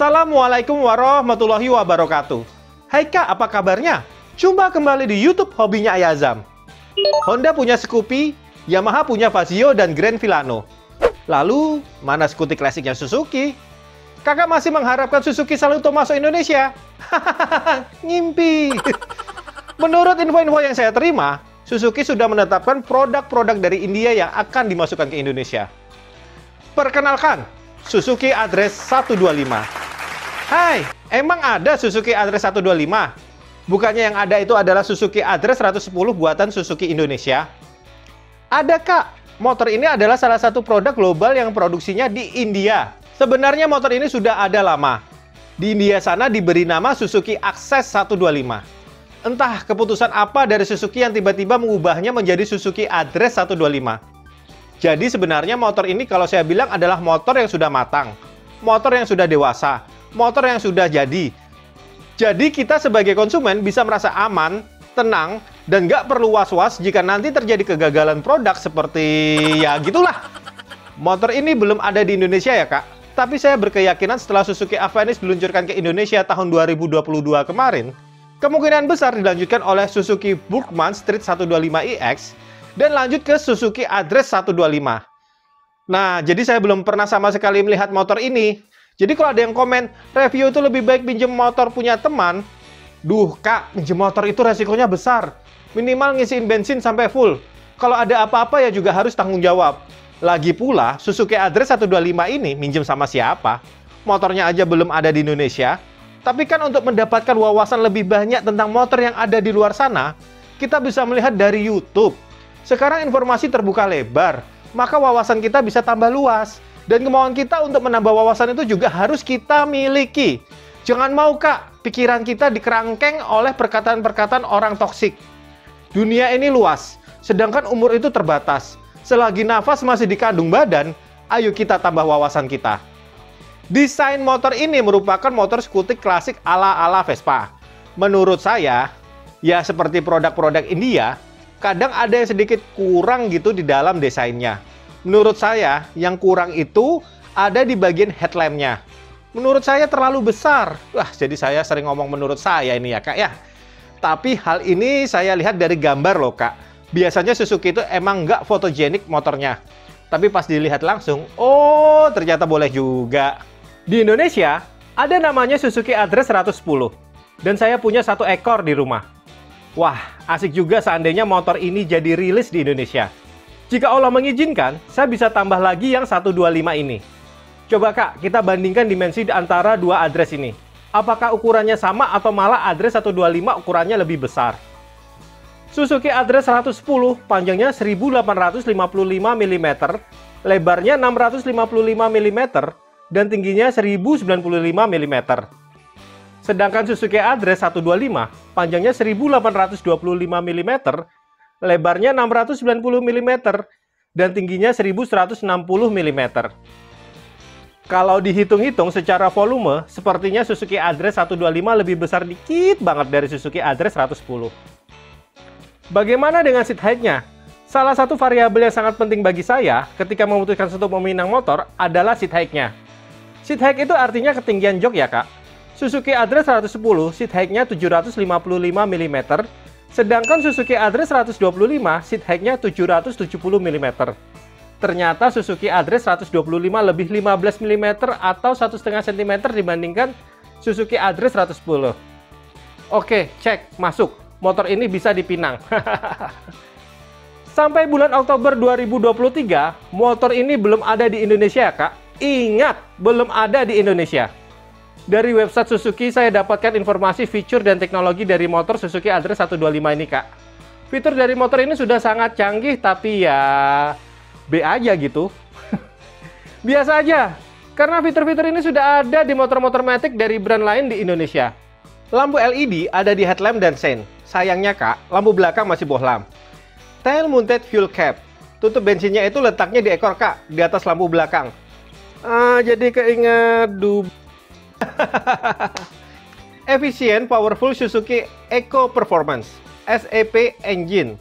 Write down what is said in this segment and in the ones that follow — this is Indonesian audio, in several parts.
Assalamualaikum warahmatullahi wabarakatuh. Hai Kak, apa kabarnya? Jumpa kembali di YouTube Hobinya Ayazam. Honda punya Scoopy, Yamaha punya Vario dan Grand Filano. Lalu, mana skuti klasiknya Suzuki? Kakak masih mengharapkan Suzuki Saluto masuk Indonesia? Hahaha, ngimpi. Menurut info-info yang saya terima, Suzuki sudah menetapkan produk-produk dari India yang akan dimasukkan ke Indonesia. Perkenalkan, Suzuki Address 125. Hai, emang ada Suzuki Address 125? Bukannya yang ada itu adalah Suzuki Address 110 buatan Suzuki Indonesia? Ada Kak, motor ini adalah salah satu produk global yang produksinya di India. Sebenarnya motor ini sudah ada lama. Di India sana diberi nama Suzuki Access 125. Entah keputusan apa dari Suzuki yang tiba-tiba mengubahnya menjadi Suzuki Address 125. Jadi sebenarnya motor ini kalau saya bilang adalah motor yang sudah matang, motor yang sudah dewasa, motor yang sudah jadi. Jadi kita sebagai konsumen bisa merasa aman, tenang, dan nggak perlu was-was jika nanti terjadi kegagalan produk seperti ya gitulah. Motor ini belum ada di Indonesia ya Kak, tapi saya berkeyakinan setelah Suzuki Avenis diluncurkan ke Indonesia tahun 2022 kemarin, kemungkinan besar dilanjutkan oleh Suzuki Burgman Street 125iX, dan lanjut ke Suzuki Address 125. Nah, jadi saya belum pernah sama sekali melihat motor ini. Jadi kalau ada yang komen, review itu lebih baik pinjem motor punya teman. Duh, Kak, pinjem motor itu resikonya besar. Minimal ngisiin bensin sampai full. Kalau ada apa-apa ya juga harus tanggung jawab. Lagi pula, Suzuki Address 125 ini minjem sama siapa? Motornya aja belum ada di Indonesia. Tapi kan untuk mendapatkan wawasan lebih banyak tentang motor yang ada di luar sana, kita bisa melihat dari YouTube. Sekarang informasi terbuka lebar, maka wawasan kita bisa tambah luas. Dan kemauan kita untuk menambah wawasan itu juga harus kita miliki. Jangan mau Kak, pikiran kita dikerangkeng oleh perkataan-perkataan orang toksik. Dunia ini luas, sedangkan umur itu terbatas. Selagi nafas masih di kandung badan, ayo kita tambah wawasan kita. Desain motor ini merupakan motor skutik klasik ala-ala Vespa. Menurut saya, ya seperti produk-produk India, kadang ada yang sedikit kurang gitu di dalam desainnya. Menurut saya, yang kurang itu ada di bagian headlampnya. Menurut saya terlalu besar. Wah, jadi saya sering ngomong menurut saya ini ya Kak ya. Tapi hal ini saya lihat dari gambar loh Kak. Biasanya Suzuki itu emang nggak fotogenik motornya. Tapi pas dilihat langsung, oh ternyata boleh juga. Di Indonesia, ada namanya Suzuki Address 110. Dan saya punya satu ekor di rumah. Wah, asik juga seandainya motor ini jadi rilis di Indonesia. Jika Allah mengizinkan, saya bisa tambah lagi yang 125 ini. Coba Kak, kita bandingkan dimensi antara dua address ini. Apakah ukurannya sama atau malah address 125 ukurannya lebih besar? Suzuki Address 110 panjangnya 1855 mm, lebarnya 655 mm, dan tingginya 1095 mm. Sedangkan Suzuki Address 125 panjangnya 1825 mm, lebarnya 690 mm, dan tingginya 1160 mm. Kalau dihitung-hitung secara volume, sepertinya Suzuki Address 125 lebih besar dikit banget dari Suzuki Address 110. Bagaimana dengan seat height-nya? Salah satu variabel yang sangat penting bagi saya ketika memutuskan untuk meminang motor adalah seat height-nya. Seat height itu artinya ketinggian jok ya Kak. Suzuki Address 110 seat height-nya 755 mm, sedangkan Suzuki Address 125 seat height-nya 770 mm. Ternyata Suzuki Address 125 lebih 15 mm atau 1,5 cm dibandingkan Suzuki Address 110. Oke, cek, masuk. Motor ini bisa dipinang. Sampai bulan Oktober 2023, motor ini belum ada di Indonesia ya Kak. Ingat, belum ada di Indonesia. Dari website Suzuki saya dapatkan informasi fitur dan teknologi dari motor Suzuki Address 125 ini Kak. Fitur dari motor ini sudah sangat canggih tapi ya B aja gitu. Biasa aja, karena fitur-fitur ini sudah ada di motor-motor matic dari brand lain di Indonesia. Lampu LED ada di headlamp dan sen. Sayangnya Kak, lampu belakang masih bohlam. Tail mounted fuel cap. Tutup bensinnya itu letaknya di ekor Kak, di atas lampu belakang. Jadi keinget Efisien Powerful Suzuki Eco Performance SEP Engine.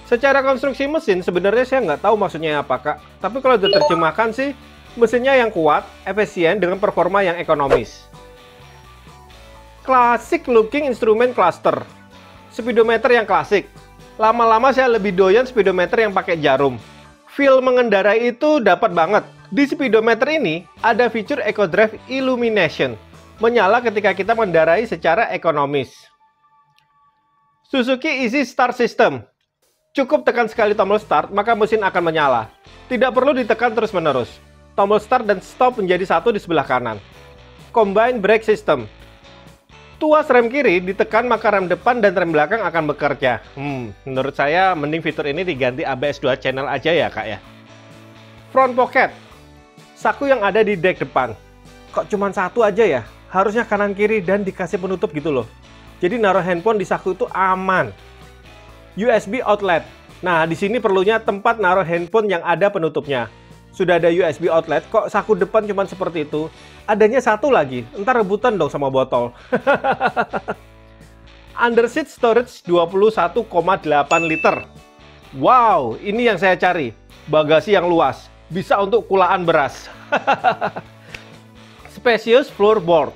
Secara konstruksi mesin sebenarnya saya nggak tahu maksudnya apa Kak. Tapi kalau diterjemahkan sih Mesinnya yang kuat, efisien dengan performa yang ekonomis. Classic looking instrument cluster. Speedometer yang klasik. Lama-lama saya lebih doyan speedometer yang pakai jarum. Feel mengendarai itu dapat banget. Di speedometer ini ada fitur Eco Drive Illumination, menyala ketika kita mengendarai secara ekonomis. Suzuki Easy Start System. Cukup tekan sekali tombol start, maka mesin akan menyala. Tidak perlu ditekan terus-menerus. Tombol start dan stop menjadi satu di sebelah kanan. Combine Brake System. Tuas rem kiri ditekan, maka rem depan dan rem belakang akan bekerja. Menurut saya mending fitur ini diganti ABS 2 channel aja ya kak ya. Front Pocket. Saku yang ada di dek depan. Kok cuma satu aja ya? Harusnya kanan kiri dan dikasih penutup gitu loh. Jadi naruh handphone di saku itu aman. USB outlet. Nah, di sini perlunya tempat naruh handphone yang ada penutupnya. Sudah ada USB outlet, kok saku depan cuma seperti itu? Adanya satu lagi, ntar rebutan dong sama botol. Underseat storage 21,8 liter. Wow, ini yang saya cari. Bagasi yang luas, bisa untuk kulaan beras. Spacious floorboard.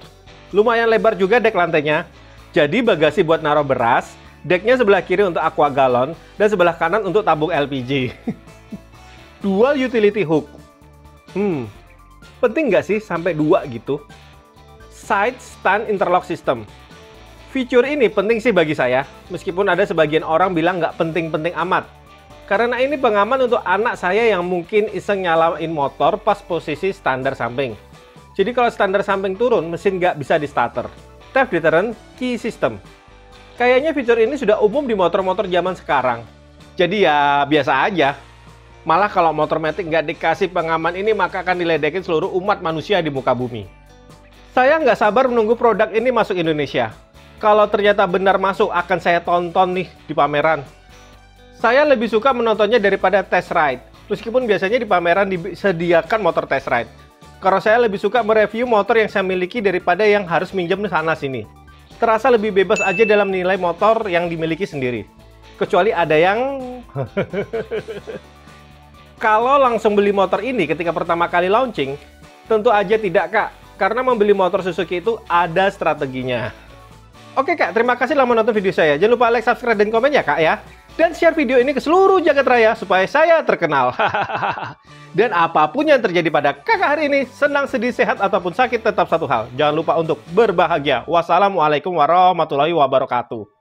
Lumayan lebar juga dek lantainya. Jadi bagasi buat naruh beras, deknya sebelah kiri untuk aqua galon, dan sebelah kanan untuk tabung LPG. Dual utility hook. Penting nggak sih sampai dua gitu? Side stand interlock system. Fitur ini penting sih bagi saya, meskipun ada sebagian orang bilang nggak penting-penting amat. Karena ini pengaman untuk anak saya yang mungkin iseng nyalain motor pas posisi standar samping. Jadi kalau standar samping turun, mesin nggak bisa di starter. Theft deterrent key system. Kayaknya fitur ini sudah umum di motor-motor zaman sekarang. Jadi ya biasa aja. Malah kalau motor matic nggak dikasih pengaman ini, maka akan diledekin seluruh umat manusia di muka bumi. Saya nggak sabar menunggu produk ini masuk Indonesia. Kalau ternyata benar masuk, akan saya tonton nih di pameran. Saya lebih suka menontonnya daripada test ride. Meskipun biasanya di pameran disediakan motor test ride. Karena saya lebih suka mereview motor yang saya miliki daripada yang harus minjem sana-sini. Terasa lebih bebas aja dalam nilai motor yang dimiliki sendiri. Kecuali ada yang... Kalau langsung beli motor ini ketika pertama kali launching, tentu aja tidak kak, karena membeli motor Suzuki itu ada strateginya. Oke kak, terima kasih telah menonton video saya. Jangan lupa like, subscribe, dan komen ya kak ya. Dan share video ini ke seluruh jagat raya supaya saya terkenal. Dan apapun yang terjadi pada kakak hari ini, senang, sedih, sehat, ataupun sakit, tetap satu hal. Jangan lupa untuk berbahagia. Wassalamualaikum warahmatullahi wabarakatuh.